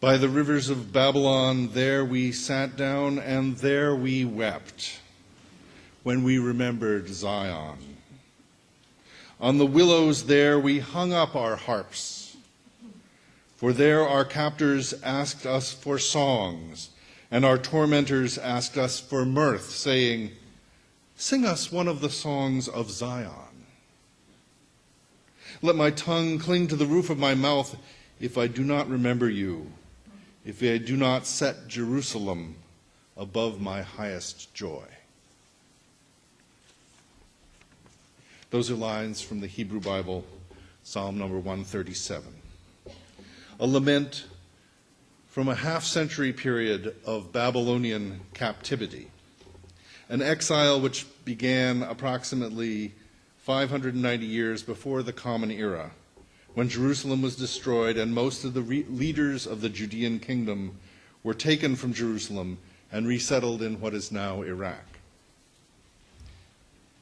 By the rivers of Babylon, there we sat down and there we wept when we remembered Zion. On the willows there we hung up our harps, for there our captors asked us for songs, and our tormentors asked us for mirth, saying, "Sing us one of the songs of Zion." Let my tongue cling to the roof of my mouth if I do not remember you, if I do not set Jerusalem above my highest joy. Those are lines from the Hebrew Bible, Psalm number 137. A lament from a half-century period of Babylonian captivity, an exile which began approximately 590 years before the Common Era, when Jerusalem was destroyed and most of the leaders of the Judean kingdom were taken from Jerusalem and resettled in what is now Iraq.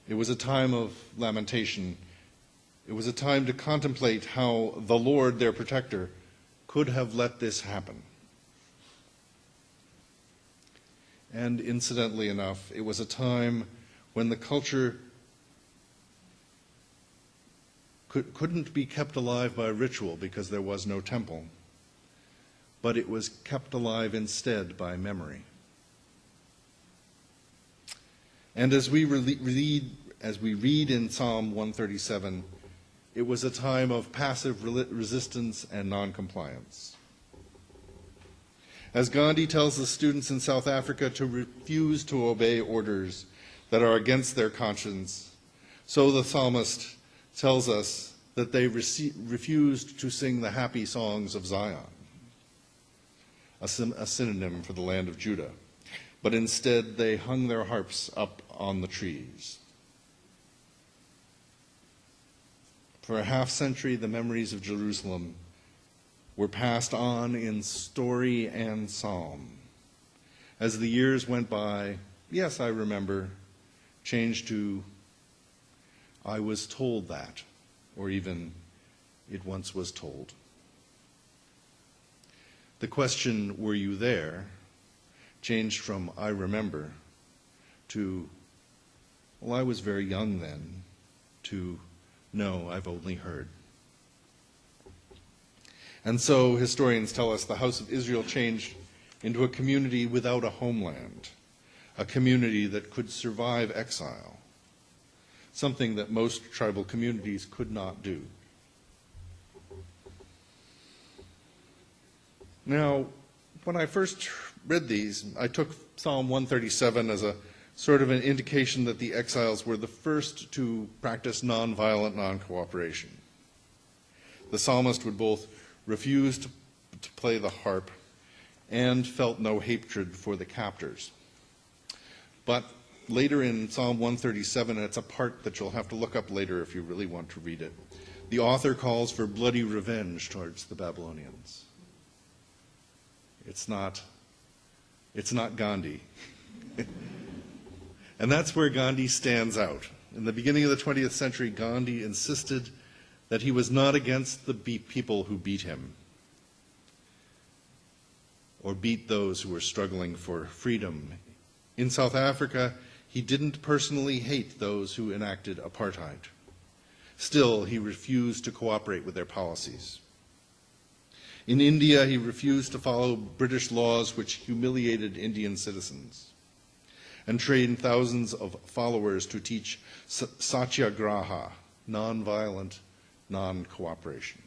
It was a time of lamentation. It was a time to contemplate how the Lord, their protector, could have let this happen. And incidentally enough, it was a time when the culture couldn't be kept alive by ritual because there was no temple, but it was kept alive instead by memory. And as we read in Psalm 137, it was a time of passive resistance and noncompliance. As Gandhi tells the students in South Africa to refuse to obey orders that are against their conscience, so the psalmist tells us that they refused to sing the happy songs of Zion, a synonym for the land of Judah, but instead they hung their harps up on the trees. For a half century, the memories of Jerusalem were passed on in story and psalm. As the years went by, yes, I remember, changed to, I was told that, or even, it once was told. The question, were you there, changed from I remember to, well, I was very young then, to no, I've only heard. And so historians tell us the house of Israel changed into a community without a homeland, a community that could survive exile, something that most tribal communities could not do. Now, when I first read these, I took Psalm 137 as a sort of an indication that the exiles were the first to practice nonviolent non-cooperation. The psalmist would both refuse to play the harp and felt no hatred for the captors. But later in Psalm 137, and it's a part that you'll have to look up later if you really want to read it, the author calls for bloody revenge towards the Babylonians. It's not Gandhi. And that's where Gandhi stands out. In the beginning of the 20th century, Gandhi insisted that he was not against the people who beat him or beat those who were struggling for freedom. In South Africa, he didn't personally hate those who enacted apartheid. Still, he refused to cooperate with their policies. In India, he refused to follow British laws which humiliated Indian citizens and trained thousands of followers to teach satyagraha, nonviolent non-cooperation.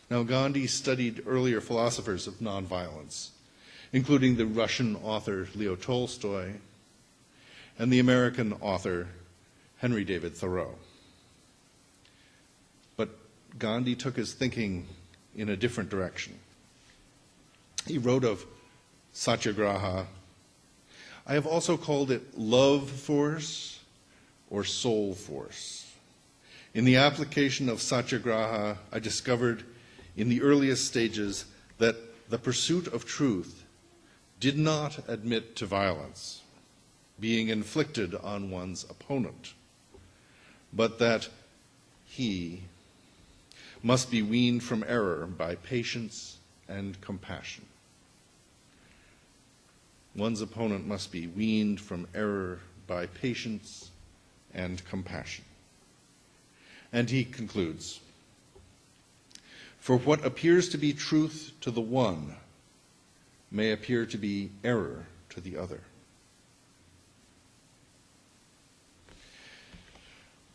Now, Gandhi studied earlier philosophers of nonviolence, including the Russian author Leo Tolstoy and the American author Henry David Thoreau. But Gandhi took his thinking in a different direction. He wrote of satyagraha, I have also called it love force or soul force. In the application of satyagraha, I discovered in the earliest stages that the pursuit of truth did not admit to violence, being inflicted on one's opponent, but that he must be weaned from error by patience and compassion. One's opponent must be weaned from error by patience and compassion. And he concludes, for what appears to be truth to the one may appear to be error to the other.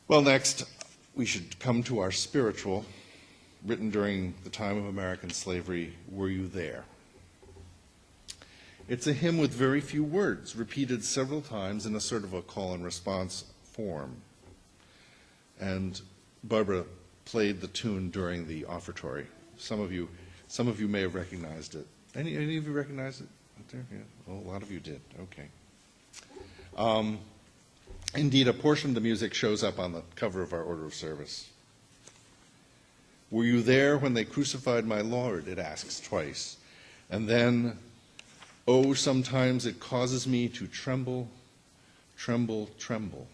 Well, next, we should come to our spiritual, written during the time of American slavery, Were You There? It's a hymn with very few words, repeated several times in a sort of a call and response form. And Barbara played the tune during the offertory. Some of you may have recognized it. Any of you recognize it out there? Yeah. Oh, a lot of you did. Okay. Indeed, a portion of the music shows up on the cover of our order of service. Were you there when they crucified my Lord? It asks twice. And then, oh, sometimes it causes me to tremble, tremble, tremble.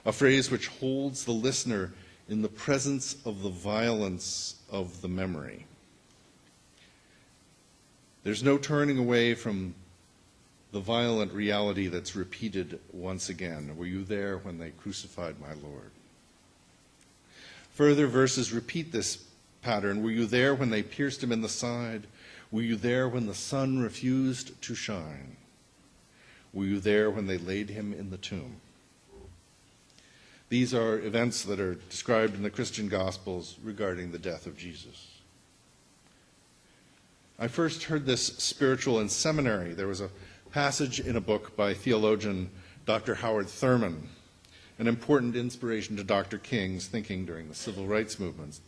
A phrase which holds the listener in the presence of the violence of the memory. There's no turning away from the violent reality that's repeated once again. Were you there when they crucified my Lord? Further verses repeat this pattern. Were you there when they pierced him in the side? Were you there when the sun refused to shine? Were you there when they laid him in the tomb? These are events that are described in the Christian Gospels regarding the death of Jesus. I first heard this spiritual in seminary. There was a passage in a book by theologian Dr. Howard Thurman, an important inspiration to Dr. King's thinking during the civil rights movements.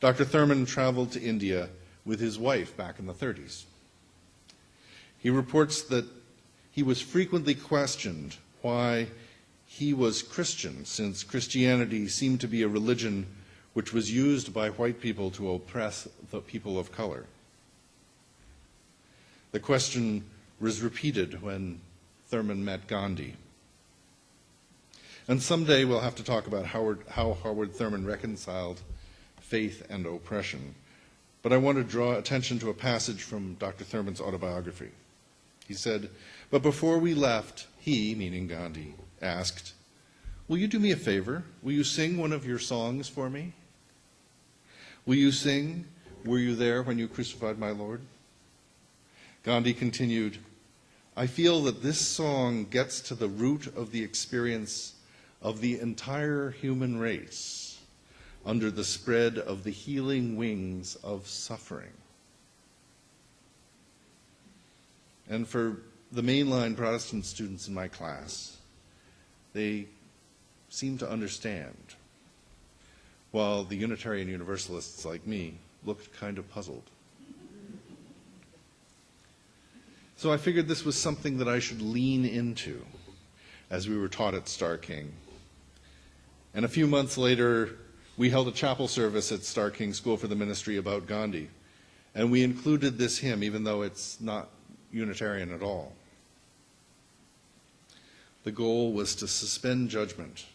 Dr. Thurman traveled to India with his wife back in the 30s. He reports that he was frequently questioned why he was Christian, since Christianity seemed to be a religion which was used by white people to oppress the people of color. The question was repeated when Thurman met Gandhi. And someday we'll have to talk about how Howard Thurman reconciled faith and oppression. But I want to draw attention to a passage from Dr. Thurman's autobiography. He said, but before we left, he, meaning Gandhi, asked, will you do me a favor? Will you sing one of your songs for me? Will you sing, Were You There When You Crucified My Lord? Gandhi continued, I feel that this song gets to the root of the experience of the entire human race under the spread of the healing wings of suffering. And for the mainline Protestant students in my class, they seemed to understand, while the Unitarian Universalists like me looked kind of puzzled. So I figured this was something that I should lean into as we were taught at Star King. And a few months later, we held a chapel service at Star King School for the Ministry about Gandhi. And we included this hymn, even though it's not Unitarian at all. The goal was to suspend judgment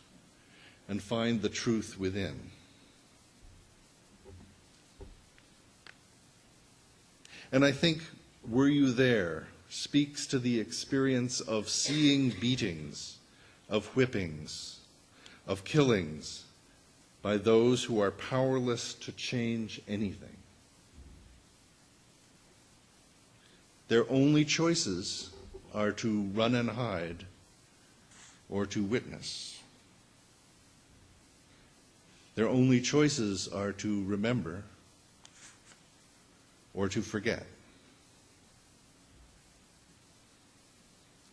and find the truth within. And I think, Were You There? Speaks to the experience of seeing beatings, of whippings, of killings by those who are powerless to change anything. Their only choices are to run and hide or to witness. Their only choices are to remember or to forget.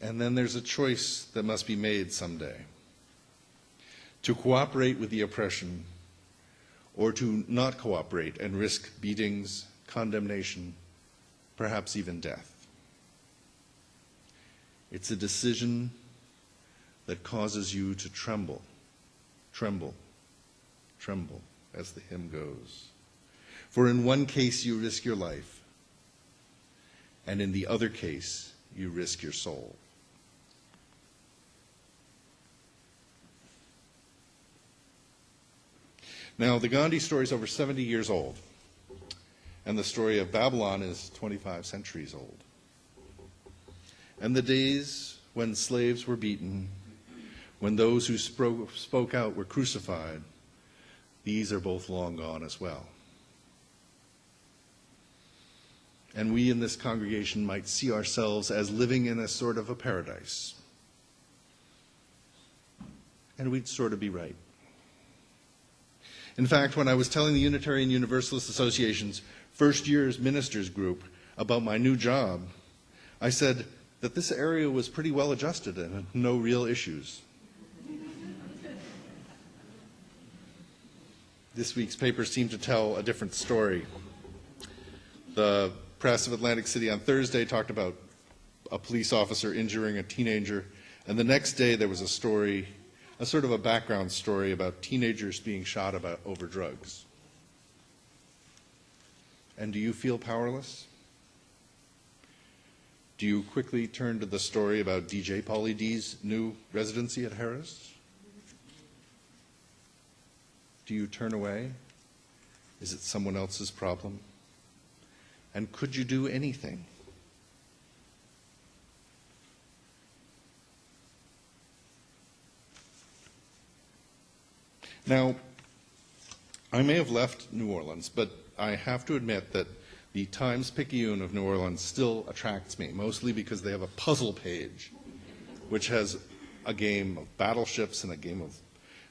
And then there's a choice that must be made someday: to cooperate with the oppression or to not cooperate and risk beatings, condemnation, perhaps even death. It's a decision that causes you to tremble, tremble, tremble, as the hymn goes. For in one case you risk your life, and in the other case you risk your soul. Now, the Gandhi story is over 70 years old, and the story of Babylon is 25 centuries old. And the days when slaves were beaten, when those who spoke out were crucified, these are both long gone as well. And we in this congregation might see ourselves as living in a sort of a paradise. And we'd sort of be right. In fact, when I was telling the Unitarian Universalist Association's first year's ministers group about my new job, I said that this area was pretty well adjusted and had no real issues. This week's papers seem to tell a different story. The press of Atlantic City on Thursday talked about a police officer injuring a teenager, and the next day there was a story, a sort of a background story about teenagers being shot over drugs. And do you feel powerless? Do you quickly turn to the story about DJ Pauly D's new residency at Harris? Do you turn away? Is it someone else's problem? And could you do anything? Now, I may have left New Orleans, but I have to admit that the Times-Picayune of New Orleans still attracts me, mostly because they have a puzzle page, which has a game of battleships and a game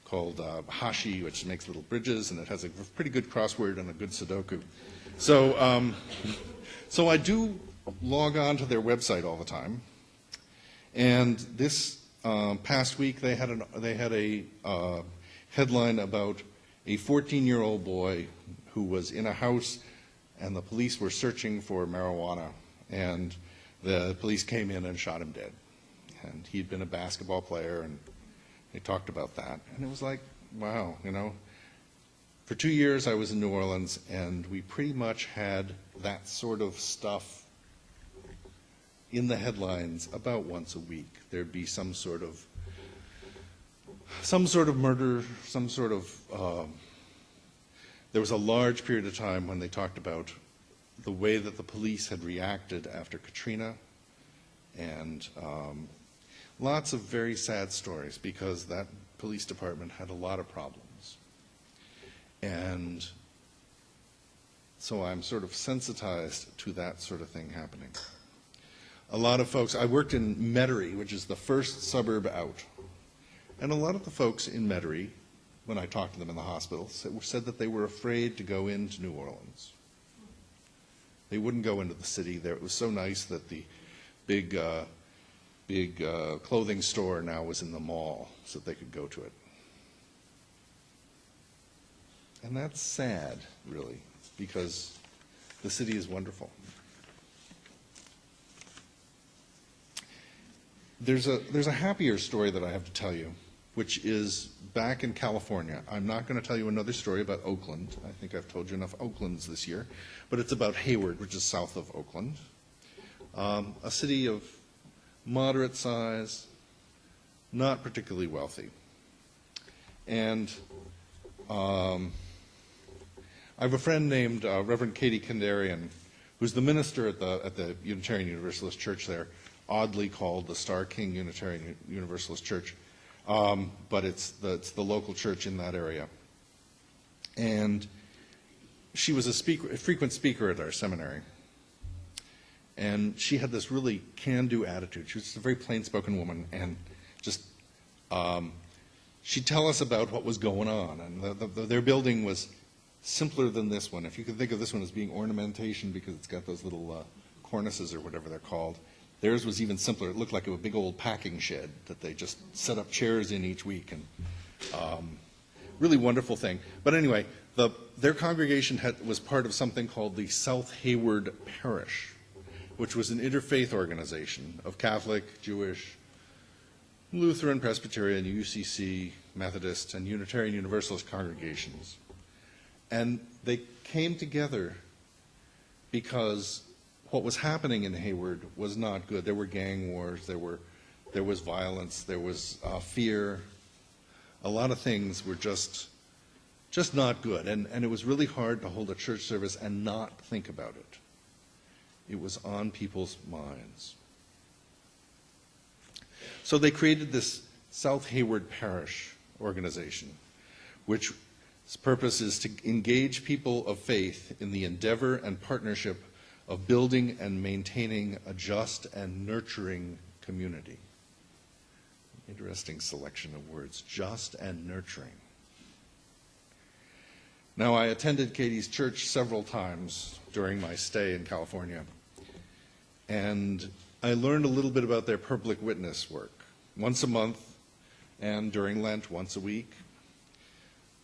called Hashi, which makes little bridges, and it has a pretty good crossword and a good Sudoku. So I do log on to their website all the time, and this past week they had a headline about a 14-year-old boy who was in a house, and the police were searching for marijuana, and the police came in and shot him dead. And he'd been a basketball player, and they talked about that, and it was like, wow, you know. For 2 years I was in New Orleans, and we pretty much had that sort of stuff in the headlines about once a week. There'd be some sort of murder, there was a large period of time when they talked about the way that the police had reacted after Katrina, and lots of very sad stories because that police department had a lot of problems. And so I'm sort of sensitized to that sort of thing happening. A lot of folks, I worked in Metairie, which is the first suburb out. And a lot of the folks in Metairie, when I talked to them in the hospital, said that they were afraid to go into New Orleans. They wouldn't go into the city there. It was so nice that the big clothing store now was in the mall so that they could go to it. And that's sad, really, because the city is wonderful. There's a happier story that I have to tell you, which is back in California. I'm not going to tell you another story about Oakland. I think I've told you enough Oaklands this year. But it's about Hayward, which is south of Oakland. A city of moderate size, not particularly wealthy. And I have a friend named Reverend Katie Kandarian, who's the minister at the Unitarian Universalist Church there, oddly called the Star King Unitarian Universalist Church, but it's the local church in that area. And she was a frequent speaker at our seminary. And she had this really can-do attitude. She was just a very plain-spoken woman, and just she'd tell us about what was going on. And their building was simpler than this one. If you could think of this one as being ornamentation because it's got those little cornices or whatever they're called, theirs was even simpler. It looked like a big old packing shed that they just set up chairs in each week. And really wonderful thing. But anyway, their congregation was part of something called the South Hayward Parish, which was an interfaith organization of Catholic, Jewish, Lutheran, Presbyterian, UCC, Methodist, and Unitarian Universalist congregations. And they came together because what was happening in Hayward was not good. There were gang wars, there was violence, there was fear. A lot of things were just Just not good. And it was really hard to hold a church service and not think about it. It was on people's minds. So they created this South Hayward Parish organization, which its purpose is to engage people of faith in the endeavor and partnership of building and maintaining a just and nurturing community. Interesting selection of words, just and nurturing. Now, I attended Katie's church several times during my stay in California, and I learned a little bit about their public witness work. Once a month, and during Lent, once a week,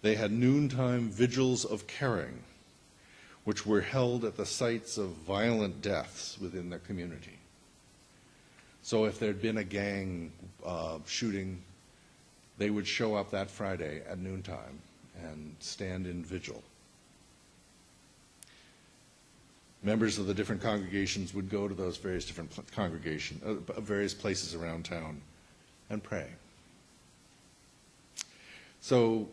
they had noontime vigils of caring, which were held at the sites of violent deaths within their community. So if there'd been a gang shooting, they would show up that Friday at noontime and stand in vigil. Members of the different congregations would go to those various different various places around town and pray. So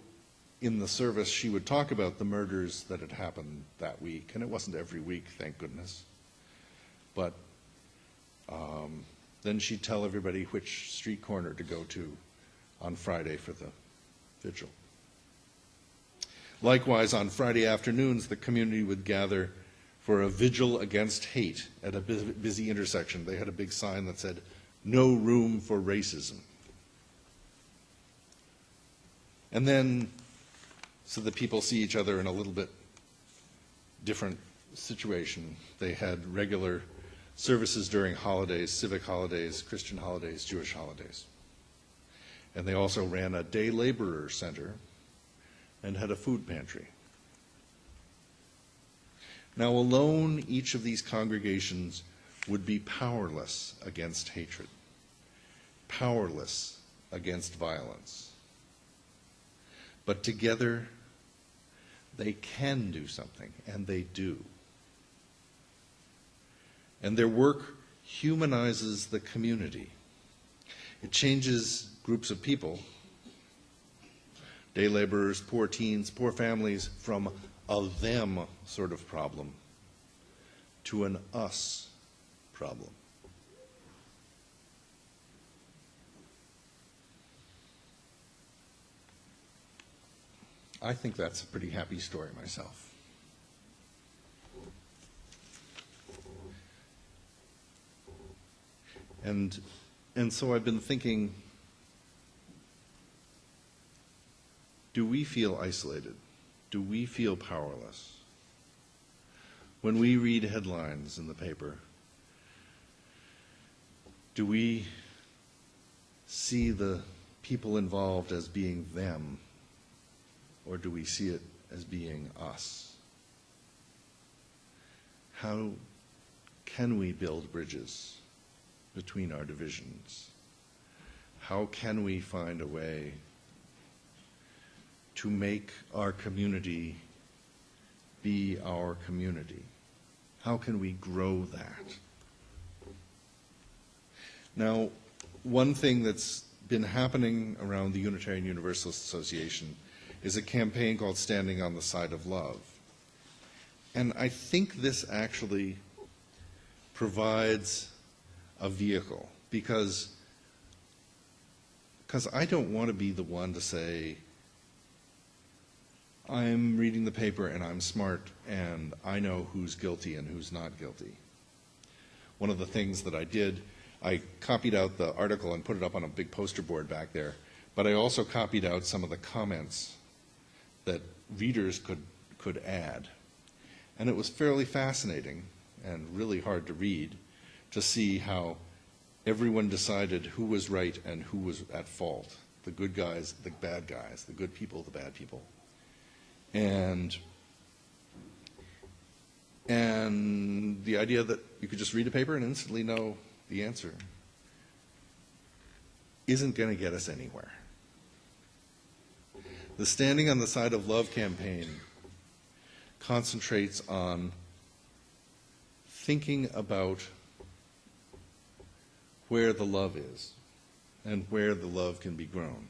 in the service, she would talk about the murders that had happened that week, and it wasn't every week, thank goodness. But then she'd tell everybody which street corner to go to on Friday for the vigil. Likewise, on Friday afternoons, the community would gather for a vigil against hate at a busy intersection. They had a big sign that said, "No room for racism." And then, so that people see each other in a little bit different situation, they had regular services during holidays, civic holidays, Christian holidays, Jewish holidays. And they also ran a day laborer center and had a food pantry. Now, alone, each of these congregations would be powerless against hatred, powerless against violence. But together, they can do something, and they do. And their work humanizes the community. It changes groups of people, day laborers, poor teens, poor families, from a them sort of problem to an us problem. I think that's a pretty happy story myself. And so I've been thinking, do we feel isolated? Do we feel powerless? When we read headlines in the paper, do we see the people involved as being them? Or do we see it as being us? How can we build bridges between our divisions? How can we find a way to make our community be our community? How can we grow that? Now, one thing that's been happening around the Unitarian Universalist Association is a campaign called Standing on the Side of Love. And I think this actually provides a vehicle, because I don't want to be the one to say, I'm reading the paper and I'm smart and I know who's guilty and who's not guilty. One of the things that I did, I copied out the article and put it up on a big poster board back there, but I also copied out some of the comments that readers could add. And it was fairly fascinating and really hard to read to see how everyone decided who was right and who was at fault. The good guys, the bad guys, the good people, the bad people. And the idea that you could just read a paper and instantly know the answer isn't going to get us anywhere. The Standing on the Side of Love campaign concentrates on thinking about where the love is and where the love can be grown.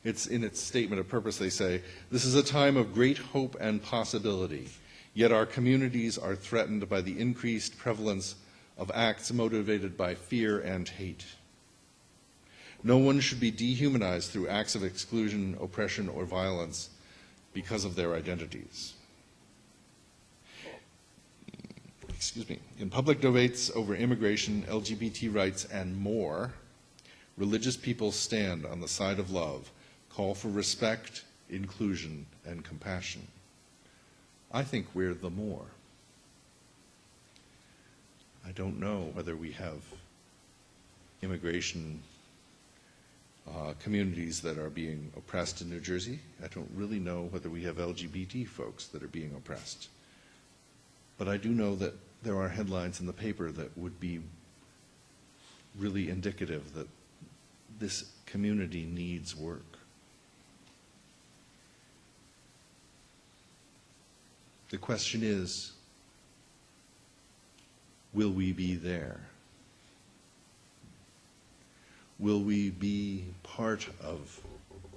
It's in its statement of purpose, they say, "This is a time of great hope and possibility, yet our communities are threatened by the increased prevalence of acts motivated by fear and hate. No one should be dehumanized through acts of exclusion, oppression, or violence because of their identities." Excuse me. In public debates over immigration, LGBT rights, and more, religious people stand on the side of love, call for respect, inclusion, and compassion. I think we're the more. I don't know whether we have immigration communities that are being oppressed in New Jersey. I don't really know whether we have LGBT folks that are being oppressed. But I do know that there are headlines in the paper that would be really indicative that this community needs work. The question is, will we be there? Will we be part of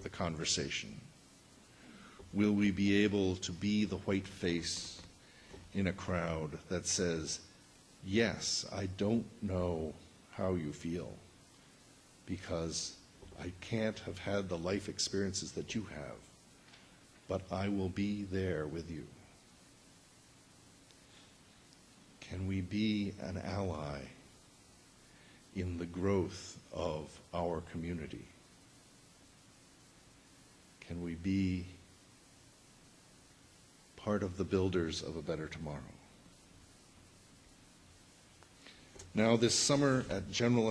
the conversation? Will we be able to be the white face in a crowd that says, yes, I don't know how you feel because I can't have had the life experiences that you have, but I will be there with you. Can we be an ally in the growth of our community? Can we be part of the builders of a better tomorrow? Now, this summer at General